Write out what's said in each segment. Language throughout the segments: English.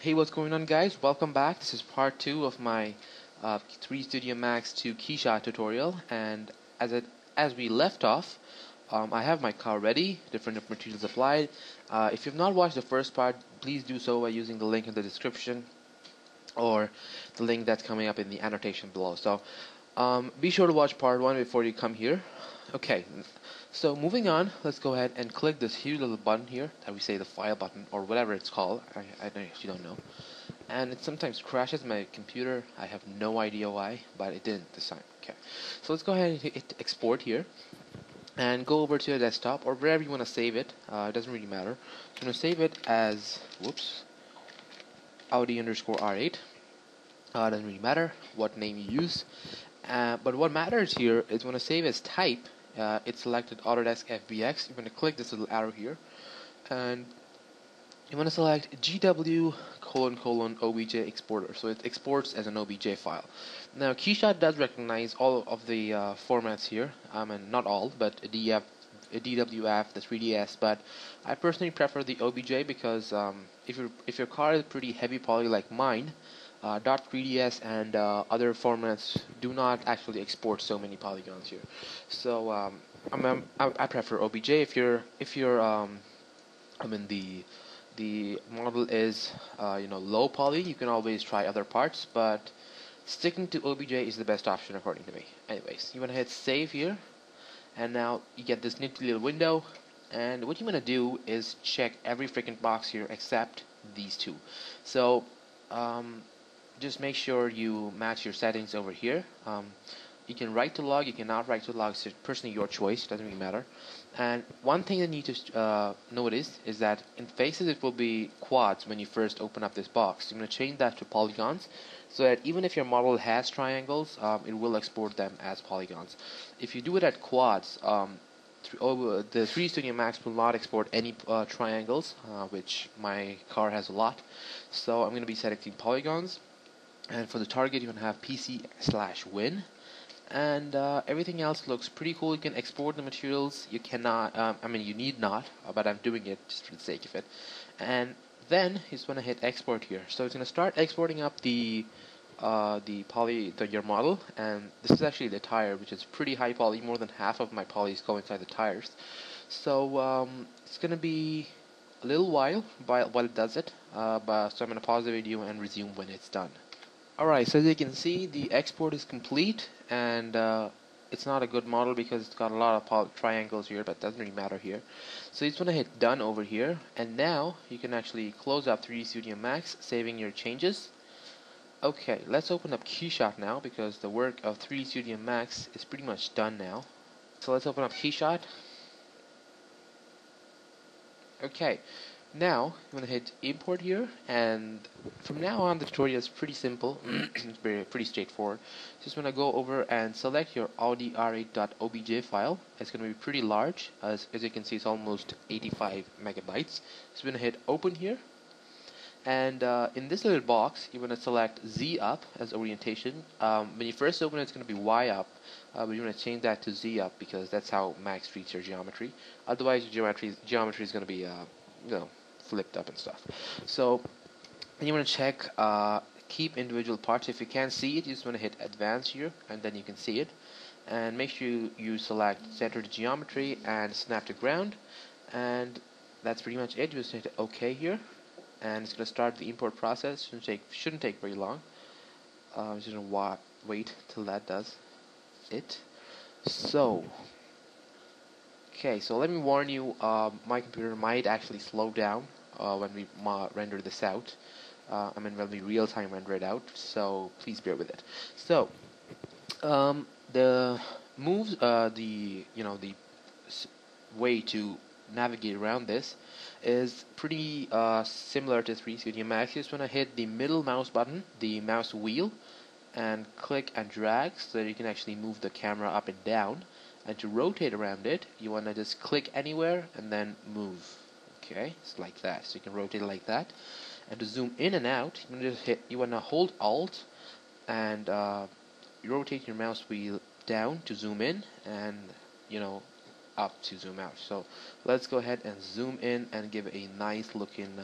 Hey, what's going on, guys? Welcome back. This is part 2 of my 3dsMAX to KeyShot tutorial, and as we left off, I have my car ready, different materials applied. If you've not watched the first part, please do so by using the link in the description or the link that's coming up in the annotation below. So be sure to watch part 1 before you come here. Okay, so moving on, let's go ahead and click this huge little button here that we say the file button or whatever it's called. I actually don't know. And it sometimes crashes my computer. I have no idea why, but it didn't this time. Okay, so let's go ahead and hit export here and go over to your desktop or wherever you want to save it. It doesn't really matter. So I'm going to save it as, Audi R8. Doesn't really matter what name you use. But what matters here is when I save as type, it's selected Autodesk FBX. You're going to click this little arrow here, and you want to select GW::OBJ exporter. So it exports as an OBJ file. Now KeyShot does recognize all of the formats here. I mean, not all, but DWF, the 3ds. But I personally prefer the OBJ because if your car is pretty heavy poly like mine, .3ds and other formats do not actually export so many polygons here. So I prefer OBJ. If you're the model is low poly, you can always try other parts, but sticking to OBJ is the best option according to me. Anyways, you want to hit save here, and now you get this nifty little window, and what you want to do is check every freaking box here except these two. So just make sure you match your settings over here. You can write to log, you cannot write to log. It's personally your choice, doesn't really matter. And one thing you need to notice is that in faces it will be quads when you first open up this box. You're going to change that to polygons so that even if your model has triangles, it will export them as polygons. If you do it at quads, the 3dsMAX will not export any triangles, which my car has a lot. So I'm going to be selecting polygons. And for the target, you can have PC/win, and everything else looks pretty cool. You can export the materials. You cannot, you need not, but I'm doing it just for the sake of it. And then you just want to hit export here. So it's going to start exporting up your model, and this is actually the tire, which is pretty high poly. More than half of my polys go inside the tires. So it's going to be a little while it does it. So I'm going to pause the video and resume when it's done. Alright, so as you can see, the export is complete, and it's not a good model because it's got a lot of triangles here, but it doesn't really matter here. So you just want to hit done over here, and now you can actually close up 3dsMAX, saving your changes. Okay, let's open up KeyShot now because the work of 3dsMAX is pretty much done now. So let's open up KeyShot. Okay. Now, I'm going to hit import here, and from now on the tutorial is pretty simple. It's pretty straightforward. Just want to go over and select your Audi R8.obj file. It's going to be pretty large. As you can see, it's almost 85 megabytes. So we're going to hit open here, and in this little box, you're going to select Z up as orientation. When you first open it, it's going to be Y up. But you want to change that to Z up because that's how Max treats your geometry. Otherwise, your geometry is going to be flipped up and stuff. So you want to check keep individual parts. If you can't see it, you just want to hit advance here, and then you can see it. And make sure you select center to geometry and snap to ground, and that's pretty much it. You just hit OK here, and it's going to start the import process. Shouldn't take very long. Just going to wait till that does it. So okay, so let me warn you, my computer might actually slow down when we render this out. When we real-time render it out, so please bear with it. So, the moves, the way to navigate around this is pretty similar to 3dsMAX. You just want to hit the middle mouse button, the mouse wheel, and click and drag so that you can actually move the camera up and down. And to rotate around it, you want to just click anywhere and then move. Okay, it's like that. So you can rotate it like that. And to zoom in and out, you want to hold Alt and rotate your mouse wheel down to zoom in, and up to zoom out. So let's go ahead and zoom in and give it a nice looking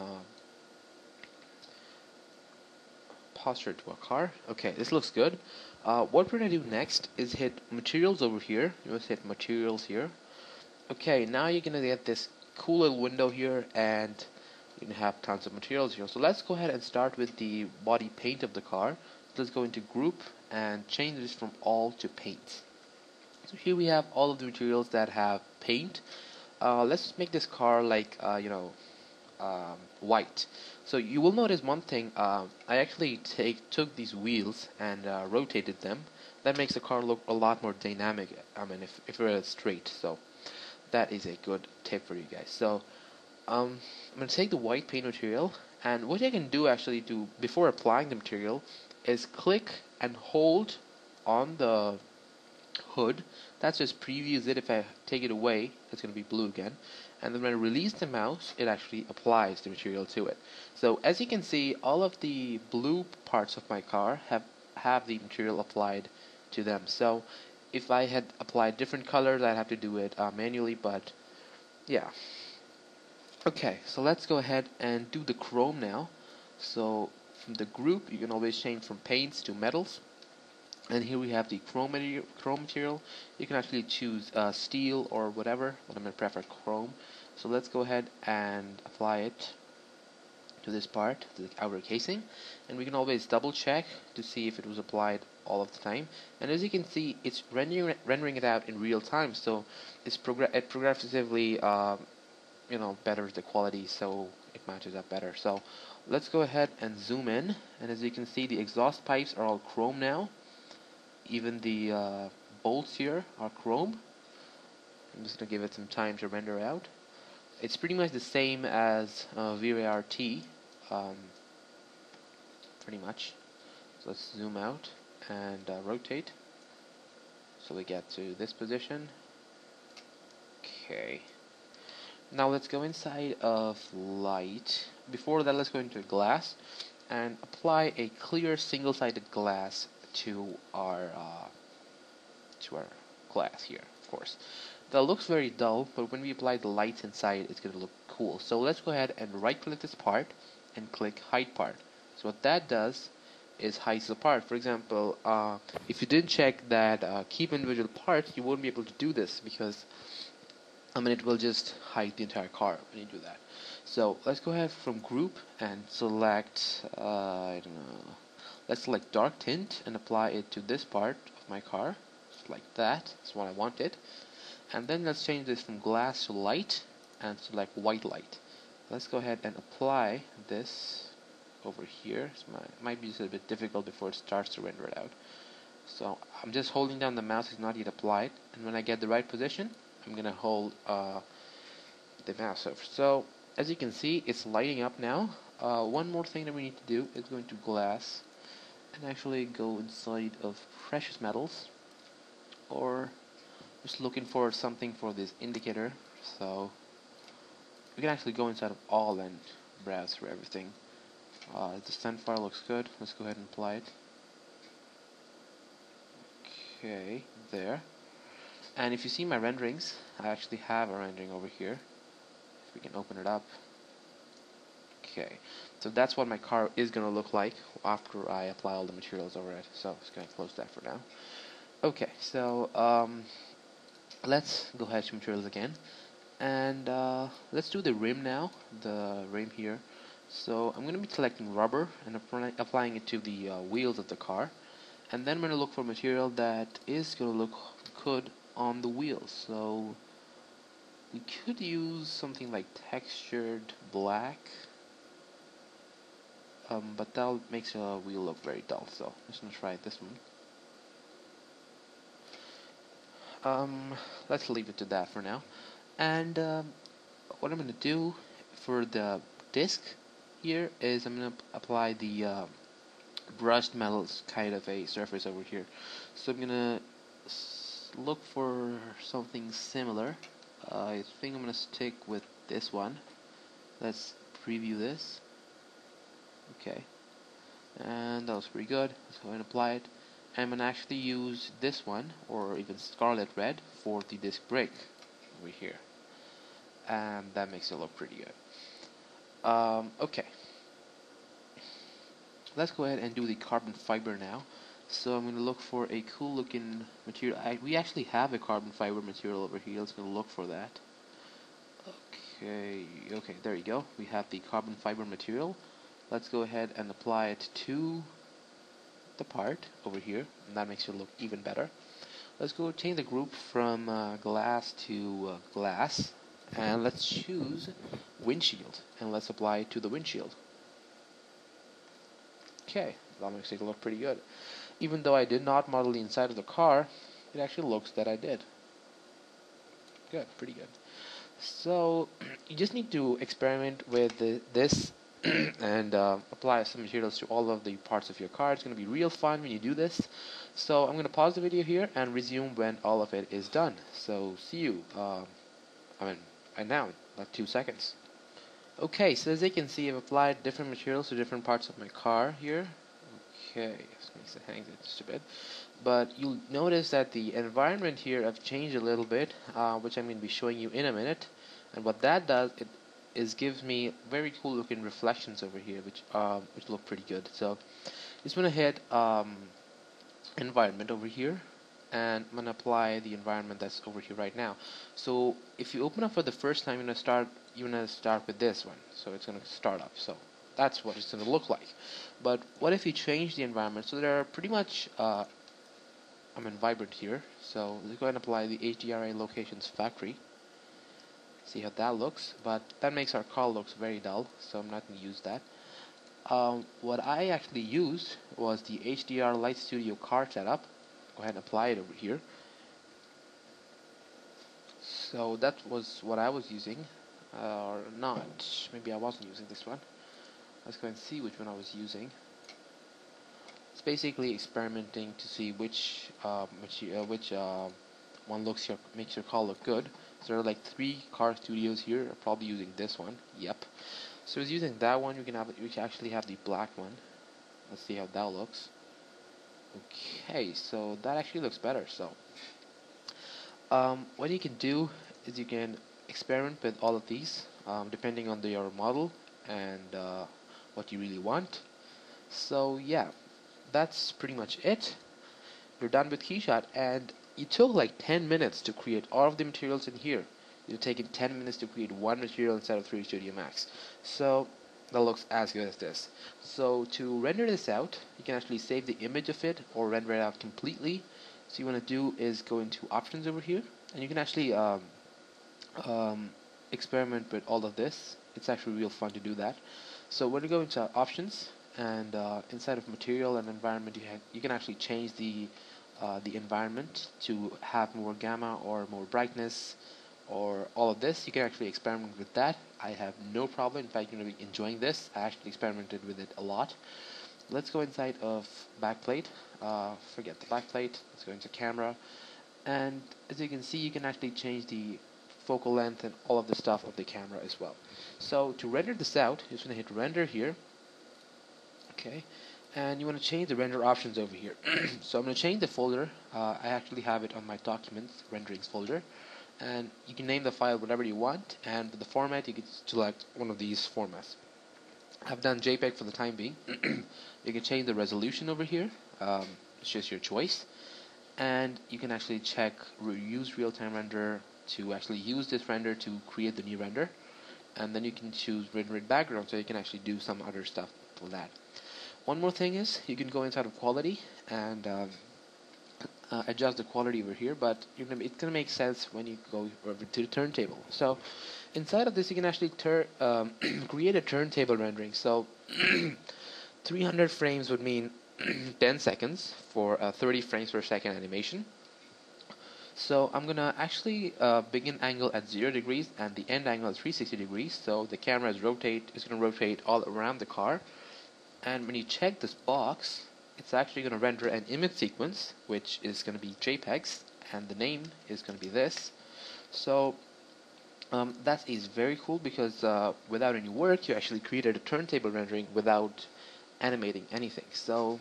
posture to our car. Okay, this looks good. What we're gonna do next is hit materials over here. You must hit materials here. Okay, now you're gonna get this cool little window here, and you're gonna have tons of materials here. So let's go ahead and start with the body paint of the car. Let's go into group and change this from all to paint. So here we have all of the materials that have paint. Let's make this car like white. So you will notice one thing. I actually took these wheels and rotated them. That makes the car look a lot more dynamic. I mean, if it was straight. So that is a good tip for you guys. So I'm gonna take the white paint material, and what I can do actually before applying the material is click and hold on the hood. That just previews it. If I take it away, it's going to be blue again, and then when I release the mouse, it actually applies the material to it. So as you can see, all of the blue parts of my car have the material applied to them. So if I had applied different colors, I'd have to do it manually, but yeah. Okay, so let's go ahead and do the chrome now. So from the group, you can always change from paints to metals. And here we have the chrome material. You can actually choose steel or whatever, but I'm going to prefer chrome. So let's go ahead and apply it to this part, to the outer casing. And we can always double check to see if it was applied all of the time. And as you can see, it's rendering it out in real time. So it progressively betters the quality, so it matches up better. So let's go ahead and zoom in. And as you can see, the exhaust pipes are all chrome now. Even the bolts here are chrome. I'm just going to give it some time to render out. It's pretty much the same as VRT, pretty much. So let's zoom out and rotate. So we get to this position. Okay. Now let's go inside of light. Before that, let's go into glass and apply a clear single-sided glass to our glass here, of course. That looks very dull, but when we apply the lights inside, it's going to look cool. So let's go ahead and right-click this part and click Hide Part. So what that does is hides the part. For example, if you didn't check that keep individual parts, you won't be able to do this because it will just hide the entire car when you do that. So let's go ahead from Group and select let's select dark tint and apply it to this part of my car, just like that. That's what I wanted. And then let's change this from glass to light and select white light. Let's go ahead and apply this over here. It might be just a bit difficult before it starts to render it out. So I'm just holding down the mouse, it's not yet applied, and when I get the right position, I'm going to hold the mouse over. So as you can see, it's lighting up now. One more thing that we need to do is go into glass and actually go inside of precious metals, or just looking for something for this indicator. So we can actually go inside of all and browse through everything. The sunfire looks good. Let's go ahead and apply it. Okay, there. And if you see my renderings, I actually have a rendering over here. If we can open it up. Okay, so that's what my car is going to look like after I apply all the materials over it. So I'm just going to close that for now. Okay, so let's go ahead to materials again. And let's do the rim now, the rim here. So I'm going to be selecting rubber and applying it to the wheels of the car. And then I'm going to look for material that is going to look good on the wheels. So we could use something like textured black. But that makes the wheel look very dull, so I'm just going to try this one. Let's leave it to that for now. And what I'm going to do for the disc here is I'm going to apply the brushed metals kind of a surface over here. So I'm going to look for something similar. I think I'm going to stick with this one. Let's preview this. Okay, and that was pretty good. Let's go ahead and apply it. I'm going to actually use this one, or even scarlet red, for the disc brake over here. And that makes it look pretty good. Okay. let's go ahead and do the carbon fiber now. So I'm going to look for a cool looking material. We actually have a carbon fiber material over here. Let's go look for that. Okay, there you go. We have the carbon fiber material. Let's go ahead and apply it to the part over here, and that makes it look even better. Let's go change the group from glass to glass, and let's choose windshield, and let's apply it to the windshield. Okay, that makes it look pretty good. Even though I did not model the inside of the car, it actually looks that I did. Good, pretty good. So you just need to experiment with this and apply some materials to all of the parts of your car. It's going to be real fun when you do this. So I'm going to pause the video here and resume when all of it is done. So see you, right now, like 2 seconds. Okay, so as you can see, I've applied different materials to different parts of my car here. Okay, this makes it hang just a bit. But you'll notice that the environment here I've changed a little bit, which I'm going to be showing you in a minute. And what that does, is gives me very cool looking reflections over here, which look pretty good. So just want to hit environment over here, and I'm going to apply the environment that's over here right now. So if you open up for the first time, you're going to start with this one. So it's going to start up. So that's what it's going to look like. But what if you change the environment? So there are pretty much vibrant here. So let's go ahead and apply the HDRI locations factory. See how that looks, but that makes our car looks very dull, so I'm not going to use that. What I actually used was the HDR Light Studio car setup. Go ahead and apply it over here. So that was what I was using, or not. Maybe I wasn't using this one. Let's go and see which one I was using. It's basically experimenting to see which one makes your car look good. So there are like 3 car studios here. I'm probably using this one. Yep. So I was using that one. We can actually have the black one. Let's see how that looks. Okay, so that actually looks better. So what you can do is you can experiment with all of these, depending on your model and what you really want. So yeah, that's pretty much it. You're done with KeyShot, and it took like 10 minutes to create all of the materials in here. It's taken 10 minutes to create one material inside of 3dsMAX. So that looks as good as this. So to render this out, you can actually save the image of it or render it out completely. So you want to do is go into options over here, and you can actually experiment with all of this. It's actually real fun to do that. So when you go into options, and inside of material and environment, you can actually change the environment to have more gamma or more brightness or all of this. You can actually experiment with that. I have no problem. In fact, you're going to be enjoying this. I actually experimented with it a lot. Let's go inside of backplate. Forget the backplate. Let's go into camera. And as you can see, you can actually change the focal length and all of the stuff of the camera as well. So to render this out, you're just going to hit render here. Okay, and you want to change the render options over here. So I'm going to change the folder. I actually have it on my documents renderings folder, and you can name the file whatever you want, and with the format you can select one of these formats. I've done JPEG for the time being. You can change the resolution over here. It's just your choice, and you can actually check use real-time render to actually use this render to create the new render, and then you can choose render in background, so you can actually do some other stuff for that. One more thing is you can go inside of quality and adjust the quality over here, but it's going to make sense when you go over to the turntable. So inside of this you can actually create a turntable rendering. So 300 frames would mean 10 seconds for a 30 frames per second animation. So I'm going to actually begin angle at 0 degrees and the end angle at 360 degrees. So the camera is going to rotate all around the car. And when you check this box, it's actually going to render an image sequence, which is going to be JPEGs, and the name is going to be this. So that is very cool because without any work, you actually created a turntable rendering without animating anything. So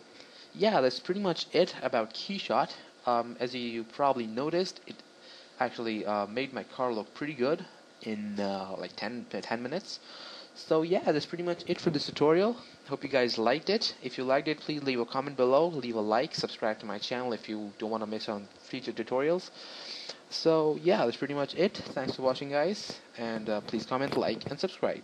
yeah, that's pretty much it about KeyShot. As you probably noticed, it actually made my car look pretty good in like 10 minutes. So yeah, that's pretty much it for this tutorial. Hope you guys liked it. If you liked it, please leave a comment below, leave a like, subscribe to my channel if you don't want to miss on future tutorials. So yeah, that's pretty much it. Thanks for watching, guys, and please comment, like, and subscribe.